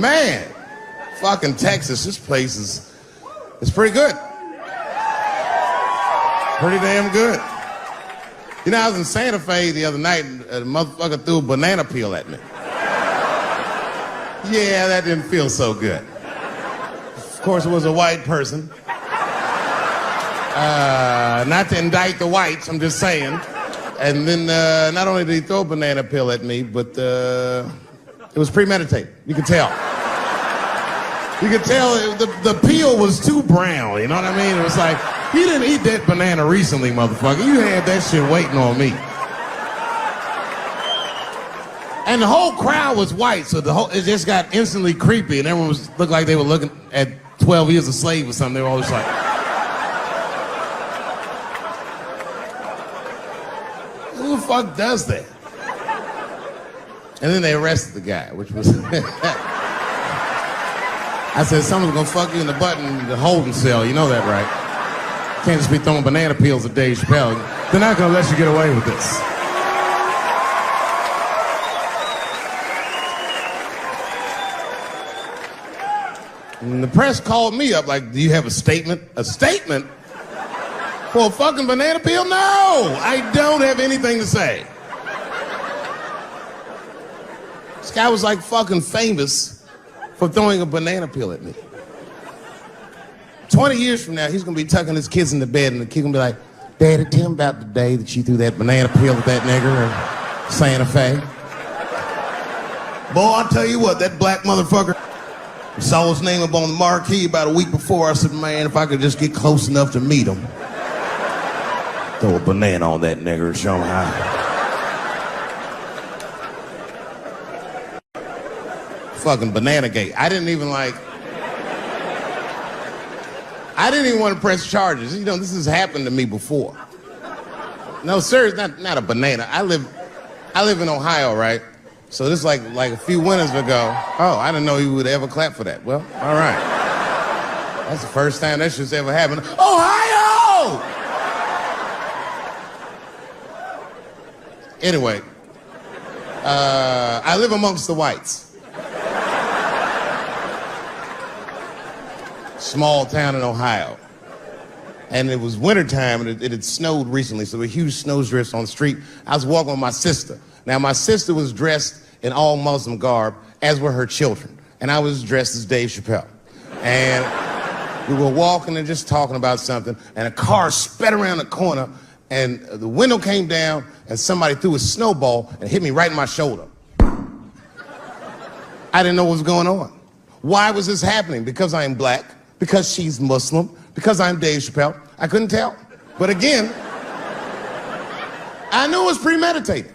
man, fucking Texas, this place is pretty good. Pretty damn good. You know, I was in Santa Fe the other night and a motherfucker threw a banana peel at me. Yeah, that didn't feel so good. Of course, it was a white person. Not to indict the whites, I'm just saying. And then not only did he throw a banana peel at me, but it was premeditated. You could tell. You could tell the peel was too brown, you know what I mean? It was like, you didn't eat that banana recently, motherfucker. You had that shit waiting on me. And the whole crowd was white, so it just got instantly creepy, and everyone looked like they were looking at 12 Years a Slave or something. They were all just like... Who the fuck does that? And then they arrested the guy, which was... I said, someone's gonna fuck you in the butt in the holding cell. You know that, right? Can't just be throwing banana peels at Dave Chappelle. They're not gonna let you get away with this. And the press called me up like, do you have a statement? A statement? For a fucking banana peel? No! I don't have anything to say. This guy was like fucking famous for throwing a banana peel at me. 20 years from now, he's gonna be tucking his kids into bed and the kid gonna be like, Daddy, tell him about the day that you threw that banana peel at that nigger in Santa Fe. Boy, I'll tell you what, that black motherfucker saw his name up on the marquee about a week before. I said, man, if I could just get close enough to meet him, throw a banana on that nigger and show him how. Fucking banana gate. I didn't even want to press charges. You know, this has happened to me before. No, sir, it's not a banana. I live in Ohio, right? So this is like a few winters ago. Oh, I didn't know you would ever clap for that. Well, all right. That's the first time that shit's ever happened. Ohio! Anyway, I live amongst the whites. Small town in Ohio. And it was wintertime, and it had snowed recently, so there were huge snowdrifts on the street. I was walking with my sister. Now, my sister was dressed in all Muslim garb, as were her children. And I was dressed as Dave Chappelle. And we were walking and just talking about something, and a car sped around the corner, and the window came down, and somebody threw a snowball and hit me right in my shoulder. I didn't know what was going on. Why was this happening? Because I'm black, because she's Muslim, because I'm Dave Chappelle. I couldn't tell. But again, I knew it was premeditated.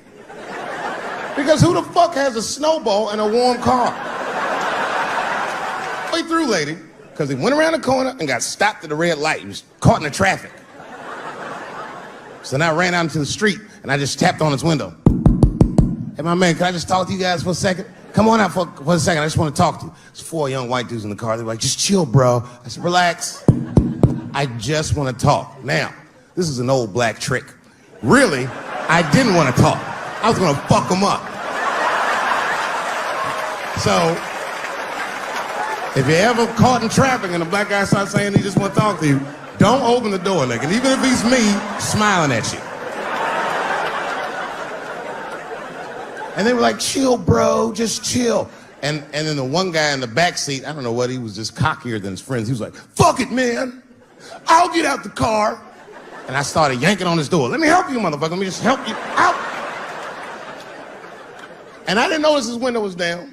Because who the fuck has a snowball in a warm car? Way through, lady, because he went around the corner and got stopped at the red light. He was caught in the traffic. So then I ran out into the street and I just tapped on his window. Hey, my man, can I just talk to you guys for a second? Come on out for a second, I just want to talk to you. There's 4 young white dudes in the car. They were like, just chill, bro. I said, relax. I just want to talk. Now, this is an old black trick. Really, I didn't want to talk. I was gonna fuck them up. So, if you're ever caught in traffic and a black guy starts saying he just want to talk to you, don't open the door, nigga. And even if he's me, smiling at you. And they were like, chill, bro, just chill. And then the one guy in the back seat, I don't know what, he was just cockier than his friends. He was like, fuck it, man. I'll get out the car. And I started yanking on his door. Let me help you, motherfucker. Let me just help you out. And I didn't notice his window was down.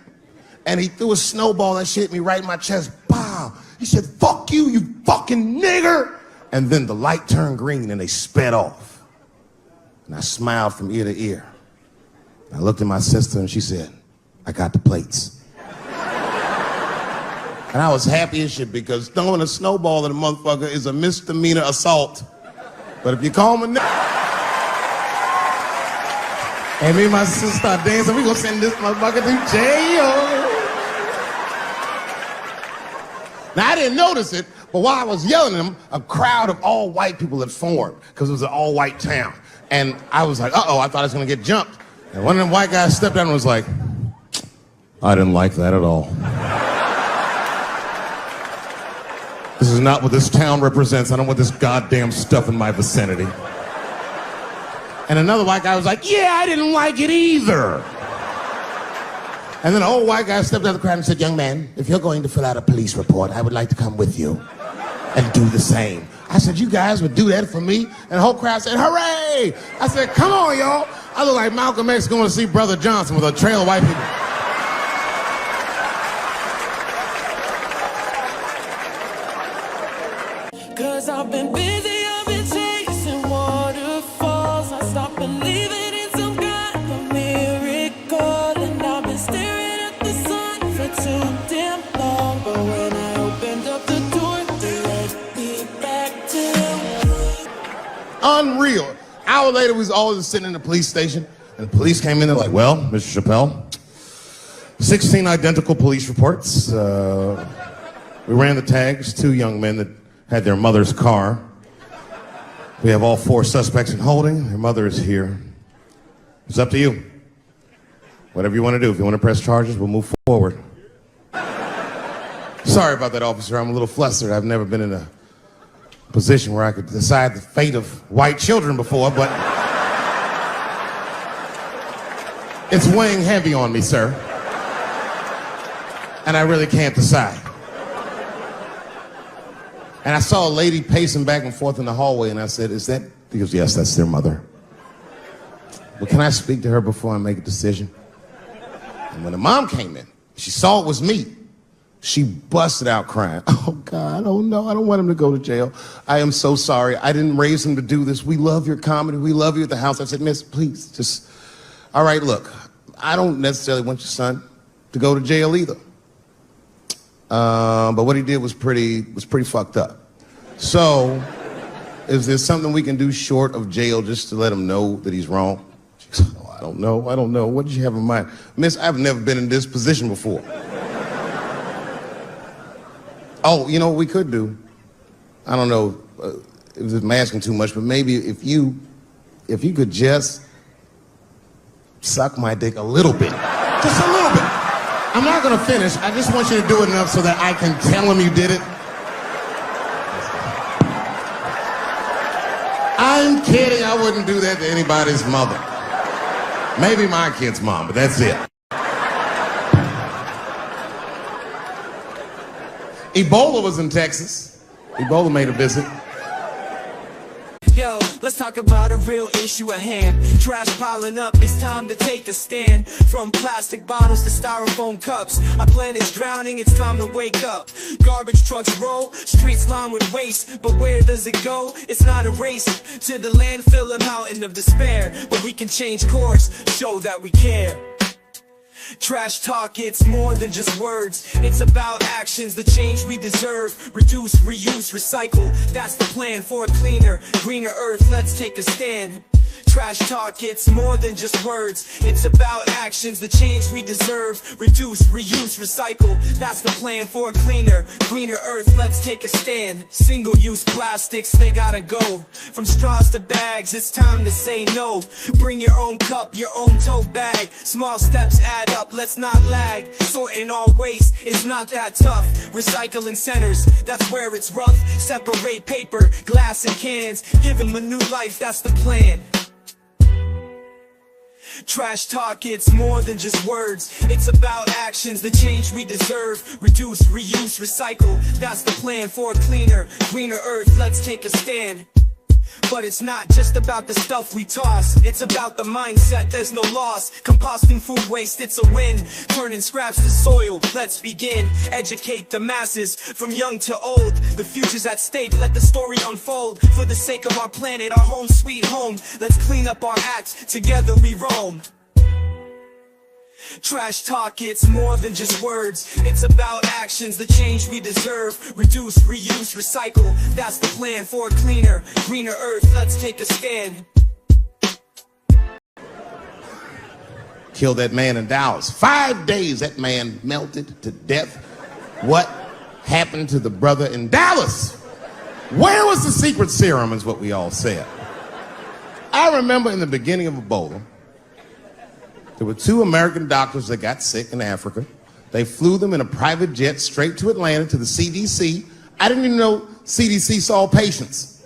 And he threw a snowball and shit me right in my chest. Pow. He said, fuck you, you fucking nigger. And then the light turned green and they sped off. And I smiled from ear to ear. I looked at my sister and she said, I got the plates. And I was happy as shit because throwing a snowball at a motherfucker is a misdemeanor assault. But if you call him a nigger, and me and my sister start dancing, we gonna send this motherfucker to jail. Now I didn't notice it, but while I was yelling at him, a crowd of all white people had formed because it was an all white town. And I was like, uh-oh, I thought I was gonna get jumped. And one of them white guys stepped down and was like, I didn't like that at all. This is not what this town represents. I don't want this goddamn stuff in my vicinity. And another white guy was like, yeah, I didn't like it either. And then an old white guy stepped out of the crowd and said, young man, if you're going to fill out a police report, I would like to come with you and do the same. I said, you guys would do that for me? And the whole crowd said, hooray! I said, come on, y'all. I look like Malcolm X going to see Brother Johnson with a trail of white people. Cause I've been busy, I've been chasing waterfalls. I stopped believing in some kind of miracle. And I've been staring at the sun for too damn long. But when I opened up the door, they led me back to unreal. An hour later, we was all just sitting in the police station, and the police came in. They're like, well, Mr. Chappelle, 16 identical police reports. We ran the tags, 2 young men that had their mother's car. We have all 4 suspects in holding. Their mother is here. It's up to you. Whatever you want to do. If you want to press charges, we'll move forward. Sorry about that, officer. I'm a little flustered. I've never been in a position where I could decide the fate of white children before, but it's weighing heavy on me, sir. And I really can't decide. And I saw a lady pacing back and forth in the hallway, and I said, is that? He goes, yes, that's their mother. Well, can I speak to her before I make a decision? And when the mom came in, she saw it was me. She busted out crying. Oh, God, oh, no, I don't want him to go to jail. I am so sorry. I didn't raise him to do this. We love your comedy. We love you at the house. I said, miss, please, just, all right, look, I don't necessarily want your son to go to jail either. But what he did was pretty fucked up. So, is there something we can do short of jail just to let him know that he's wrong? She goes, oh, I don't know. What did you have in mind? Miss, I've never been in this position before. Oh, you know what we could do? I don't know if I'm asking too much, but maybe if you could just suck my dick a little bit. Just a little bit. I'm not gonna finish. I just want you to do it enough so that I can tell him you did it. I'm kidding. I wouldn't do that to anybody's mother. Maybe my kid's mom, but that's it. Ebola was in Texas. Ebola made a visit. Yo, let's talk about a real issue at hand. Trash piling up, it's time to take a stand. From plastic bottles to styrofoam cups, our planet's drowning, it's time to wake up. Garbage trucks roll, streets lined with waste, but where does it go? It's not a race to the landfill, a mountain of despair. But we can change course, show that we care. Trash talk, it's more than just words. It's about actions, the change we deserve. Reduce, reuse, recycle. That's the plan for a cleaner, greener earth. Let's take a stand. Trash talk, it's more than just words. It's about actions, the change we deserve. Reduce, reuse, recycle. That's the plan for a cleaner, greener earth. Let's take a stand. Single-use plastics, they gotta go. From straws to bags, it's time to say no. Bring your own cup, your own tote bag. Small steps add up, let's not lag. Sorting all waste is not that tough. Recycling centers, that's where it's rough. Separate paper, glass and cans. Give them a new life, that's the plan. Trash talk, it's more than just words. It's about actions, the change we deserve. Reduce, reuse, recycle. That's the plan for a cleaner, greener earth. Let's take a stand. But it's not just about the stuff we toss. It's about the mindset, there's no loss. Composting food waste, it's a win. Turning scraps to soil, let's begin. Educate the masses, from young to old. The future's at stake, let the story unfold. For the sake of our planet, our home sweet home. Let's clean up our acts, together we roam. Trash talk, it's more than just words. It's about actions, the change we deserve. Reduce, reuse, recycle. That's the plan for a cleaner, greener earth. Let's take a stand. Killed that man in Dallas. 5 days that man melted to death. What happened to the brother in Dallas? Where was the secret serum is what we all said. I remember in the beginning of Ebola, there were 2 American doctors that got sick in Africa. They flew them in a private jet straight to Atlanta to the CDC. I didn't even know CDC saw patients.